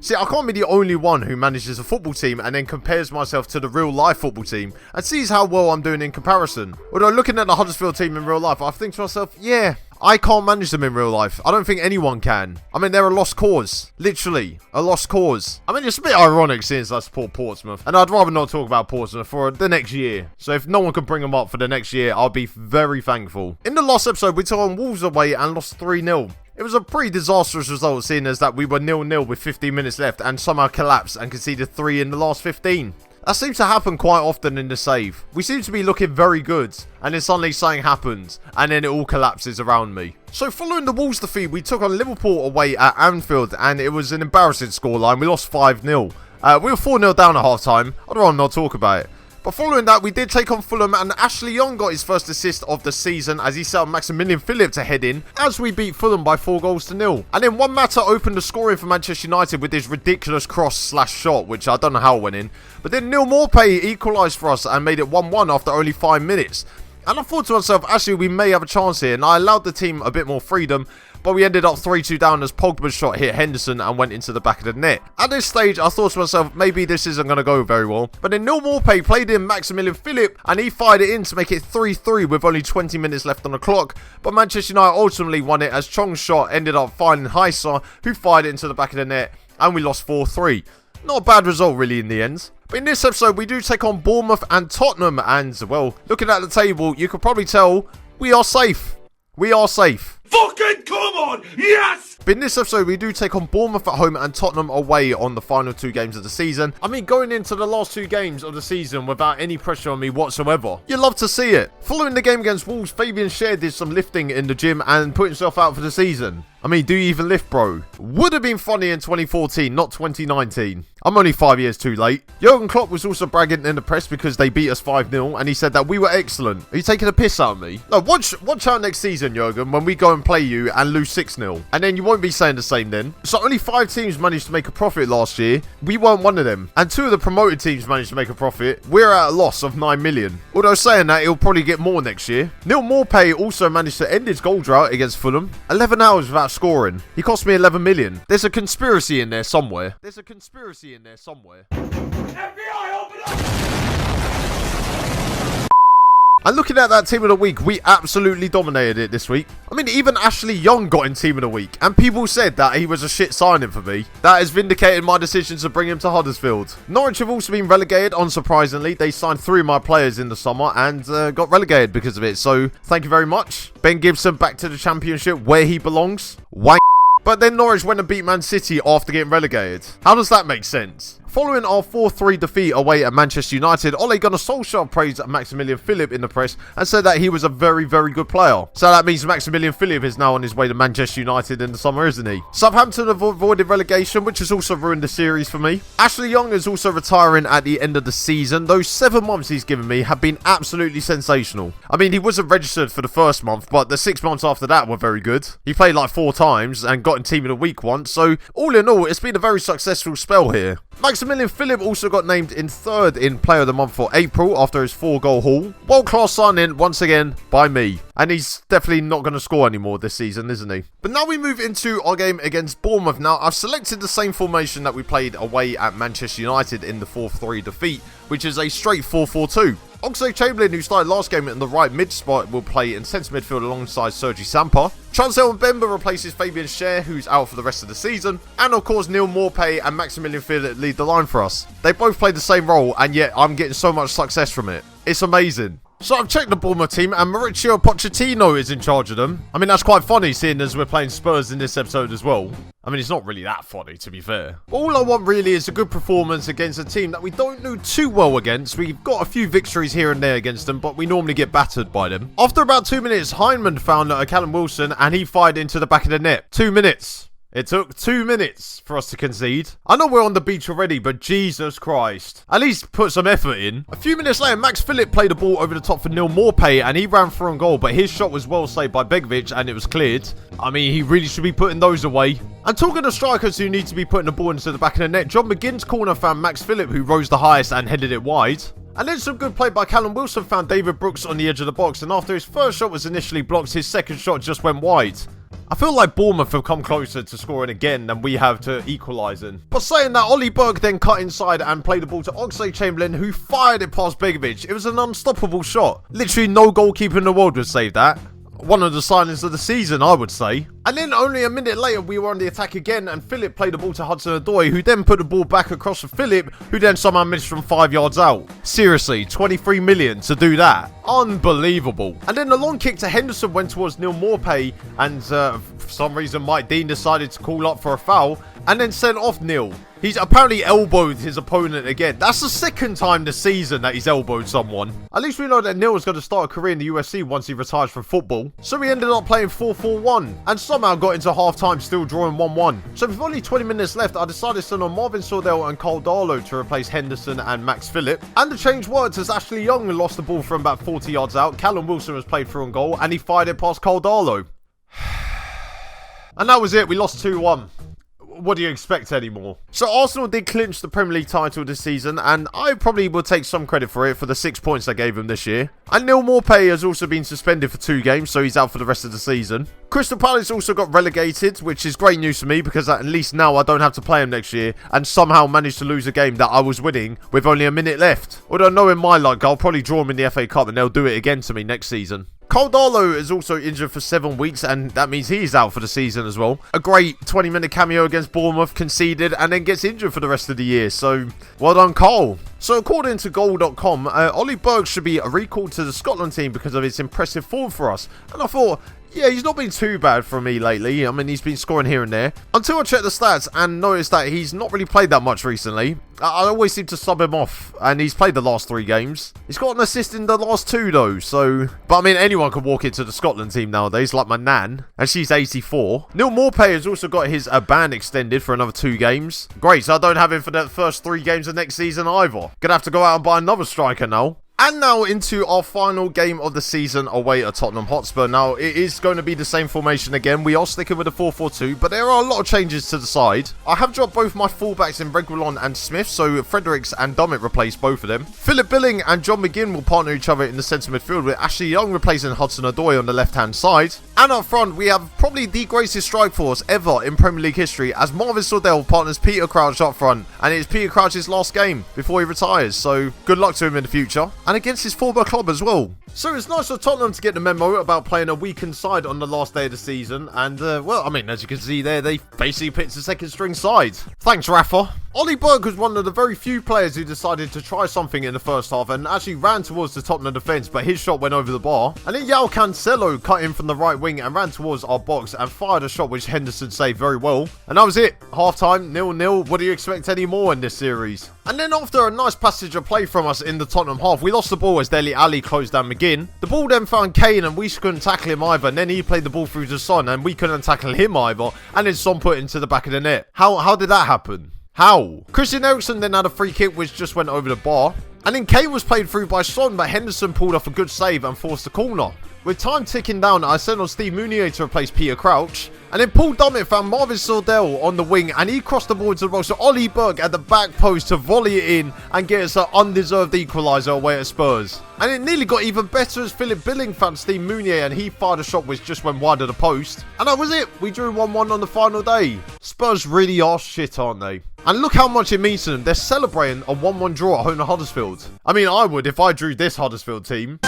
See, I can't be the only one who manages a football team and then compares myself to the real life football team and sees how well I'm doing in comparison. Although looking at the Huddersfield team in real life, I think to myself, yeah, I can't manage them in real life. I don't think anyone can. I mean, they're a lost cause. Literally, a lost cause. I mean, it's a bit ironic since I support Portsmouth. And I'd rather not talk about Portsmouth for the next year. So if no one can bring them up for the next year, I'll be very thankful. In the last episode, we took on Wolves away and lost 3-0. It was a pretty disastrous result, seeing as that we were 0-0 with 15 minutes left and somehow collapsed and conceded 3 in the last 15. That seems to happen quite often in the save. We seem to be looking very good, and then suddenly something happens, and then it all collapses around me. So following the Wolves defeat, we took on Liverpool away at Anfield, and it was an embarrassing scoreline. We lost 5-0. We were 4-0 down at half-time. I'd rather not talk about it. But following that, we did take on Fulham, and Ashley Young got his first assist of the season as he set up Maximilian Phillips to head in as we beat Fulham by 4-0. And then Juan Mata opened the scoring for Manchester United with this ridiculous cross/shot, which I don't know how it went in. But then Neil Maupay equalised for us and made it 1-1 after only 5 minutes. And I thought to myself, actually, we may have a chance here, and I allowed the team a bit more freedom. But we ended up 3-2 down as Pogba's shot hit Henderson and went into the back of the net. At this stage, I thought to myself, maybe this isn't going to go very well. But then Neil Maupay played in Maximilian Phillips and he fired it in to make it 3-3 with only 20 minutes left on the clock. But Manchester United ultimately won it as Chong's shot ended up finding Heisa, who fired it into the back of the net, and we lost 4-3. Not a bad result really in the end. But in this episode, we do take on Bournemouth and Tottenham, and well, looking at the table, you could probably tell we are safe. We are safe. Fucking come on! Yes! But in this episode, we do take on Bournemouth at home and Tottenham away on the final 2 games of the season. I mean, going into the last 2 games of the season without any pressure on me whatsoever. You'd love to see it. Following the game against Wolves, Fabian Schär did some lifting in the gym and put himself out for the season. I mean, do you even lift, bro? Would have been funny in 2014, not 2019. I'm only 5 years too late. Jurgen Klopp was also bragging in the press because they beat us 5-0 and he said that we were excellent. Are you taking a piss out of me? No, watch out next season, Jurgen, when we go and play you and lose 6-0. And then you won't be saying the same then. So only 5 teams managed to make a profit last year. We weren't one of them. And 2 of the promoted teams managed to make a profit. We're at a loss of 9 million. Although saying that, he'll probably get more next year. Neil Maupay also managed to end his goal drought against Fulham. 11 hours without scoring. He cost me 11 million. There's a conspiracy in there somewhere. FBI, open up! And looking at that team of the week, we absolutely dominated it this week. I mean, even Ashley Young got in team of the week, and people said that he was a shit signing for me. That has vindicated my decision to bring him to Huddersfield. Norwich have also been relegated, unsurprisingly. They signed 3 of my players in the summer and got relegated because of it. So, thank you very much. Ben Gibson back to the Championship where he belongs. Wank. But then Norwich went and beat Man City after getting relegated. How does that make sense? Following our 4-3 defeat away at Manchester United, Ole Gunnar Solskjaer praised Maximilian Phillips in the press and said that he was a very, very good player. So that means Maximilian Phillips is now on his way to Manchester United in the summer, isn't he? Southampton have avoided relegation, which has also ruined the series for me. Ashley Young is also retiring at the end of the season. Those 7 months he's given me have been absolutely sensational. I mean, he wasn't registered for the first month, but the 6 months after that were very good. He played like 4 times and got in team of the week once. So all in all, it's been a very successful spell here. Maximilian Phillips also got named in 3rd in Player of the Month for April after his 4-goal haul. World-class signing once again by me. And he's definitely not going to score anymore this season, isn't he? But now we move into our game against Bournemouth. Now, I've selected the same formation that we played away at Manchester United in the 4-3 defeat, which is a straight 4-4-2. Oxlade-Chamberlain, who started last game in the right mid spot, will play in centre midfield alongside Sergi Samper. Chancel Mbemba replaces Fabian Schär, who's out for the rest of the season. And of course, Neil Maupay and Maximilian Phillips lead the line for us. They both play the same role, and yet I'm getting so much success from it. It's amazing. So I've checked the Bournemouth team and Mauricio Pochettino is in charge of them. I mean, that's quite funny seeing as we're playing Spurs in this episode as well. I mean, it's not really that funny, to be fair. All I want really is a good performance against a team that we don't do too well against. We've got a few victories here and there against them, but we normally get battered by them. After about 2 minutes, Heinemann found Callum Wilson and he fired into the back of the net. 2 minutes. It took 2 minutes for us to concede. I know we're on the beach already, but Jesus Christ. At least put some effort in. A few minutes later, Max Phillips played the ball over the top for Neil Maupay and he ran for a goal, but his shot was well saved by Begovic and it was cleared. I mean, he really should be putting those away. And talking of strikers who need to be putting the ball into the back of the net, John McGinn's corner found Max Phillips, who rose the highest and headed it wide. And then some good play by Callum Wilson found David Brooks on the edge of the box, and after his first shot was initially blocked, his second shot just went wide. I feel like Bournemouth have come closer to scoring again than we have to equalising. But saying that, Ollie Berg then cut inside and played the ball to Oxlade-Chamberlain, who fired it past Begovic. It was an unstoppable shot. Literally no goalkeeper in the world would save that. One of the signings of the season, I would say. And then only a minute later, we were on the attack again, and Philip played the ball to Hudson-Odoi, who then put the ball back across to Philip, who then somehow missed from 5 yards out. Seriously, 23 million to do that. Unbelievable. And then the long kick to Henderson went towards Neil Maupay, and for some reason, Mike Dean decided to call up for a foul, and then sent off Neil. He's apparently elbowed his opponent again. That's the second time this season that he's elbowed someone. At least we know that Neil is going to start a career in the UFC once he retires from football. So we ended up playing 4-4-1 and somehow got into half-time still drawing 1-1. So with only 20 minutes left, I decided to send on Marvin Sordell and Cole Darlow to replace Henderson and Max Phillip. And the change worked as Ashley Young lost the ball from about 40 yards out. Callum Wilson was played through on goal and he fired it past Cole Darlow. And that was it. We lost 2-1. What do you expect anymore? So Arsenal did clinch the Premier League title this season, and I probably will take some credit for it for the 6 points I gave him this year. And Neil Maupay has also been suspended for 2 games, so he's out for the rest of the season. Crystal Palace also got relegated, which is great news for me because at least now I don't have to play him next year and somehow managed to lose a game that I was winning with only a minute left. Although knowing my luck, I'll probably draw him in the FA Cup and they'll do it again to me next season. Cole Darlow is also injured for 7 weeks, and that means he's out for the season as well. A great 20-minute cameo against Bournemouth, conceded, and then gets injured for the rest of the year. So, well done, Cole. So, according to Goal.com, Ollie Berg should be recalled to the Scotland team because of his impressive form for us. And I thought, yeah, he's not been too bad for me lately. I mean, he's been scoring here and there. Until I checked the stats and noticed that he's not really played that much recently. I always seem to sub him off, and he's played the last 3 games. He's got an assist in the last 2, though, so... But, I mean, anyone could walk into the Scotland team nowadays, like my nan, and she's 84. Neil Maupay has also got his ban extended for another 2 games. Great, so I don't have him for the first 3 games of next season either. Gonna have to go out and buy another striker now. And now into our final game of the season away at Tottenham Hotspur. Now, it is going to be the same formation again. We are sticking with the 4-4-2, but there are a lot of changes to the side. I have dropped both my fullbacks in Reguilon and Smith, so Fredericks and Dummett replace both of them. Philip Billing and John McGinn will partner each other in the centre midfield, with Ashley Young replacing Hudson-Odoi on the left-hand side. And up front, we have probably the greatest strike force ever in Premier League history, as Marvin Sordell partners Peter Crouch up front, and it is Peter Crouch's last game before he retires, so good luck to him in the future. And against his former club as well. So it's nice for Tottenham to get the memo about playing a weakened side on the last day of the season. And, well, I mean, as you can see there, they basically picked a second string side. Thanks, Rafa. Ollie Berg was one of the very few players who decided to try something in the first half and actually ran towards the Tottenham defence, but his shot went over the bar. And then João Cancelo cut in from the right wing and ran towards our box and fired a shot which Henderson saved very well. And that was it. Half-time, 0-0. What do you expect any more in this series? And then after a nice passage of play from us in the Tottenham half, we lost the ball as Dele Alli closed down McGinn. The ball then found Kane and we couldn't tackle him either. And then he played the ball through to Son and we couldn't tackle him either. And then Son put it into the back of the net. How did that happen? How? Christian Eriksen then had a free kick which just went over the bar. And then Kane was played through by Son, but Henderson pulled off a good save and forced the corner. With time ticking down, I sent on Steve Mounier to replace Peter Crouch. And then Paul Dummett found Marvin Sordell on the wing and he crossed the ball to the box. So Ollie Berg at the back post to volley it in and get us an undeserved equaliser away at Spurs. And it nearly got even better as Philip Billing found Steve Mounier and he fired a shot which just went wide of the post. And that was it. We drew 1-1 on the final day. Spurs really are shit, aren't they? And look how much it means to them. They're celebrating a 1-1 draw at home to Huddersfield. I mean, I would if I drew this Huddersfield team.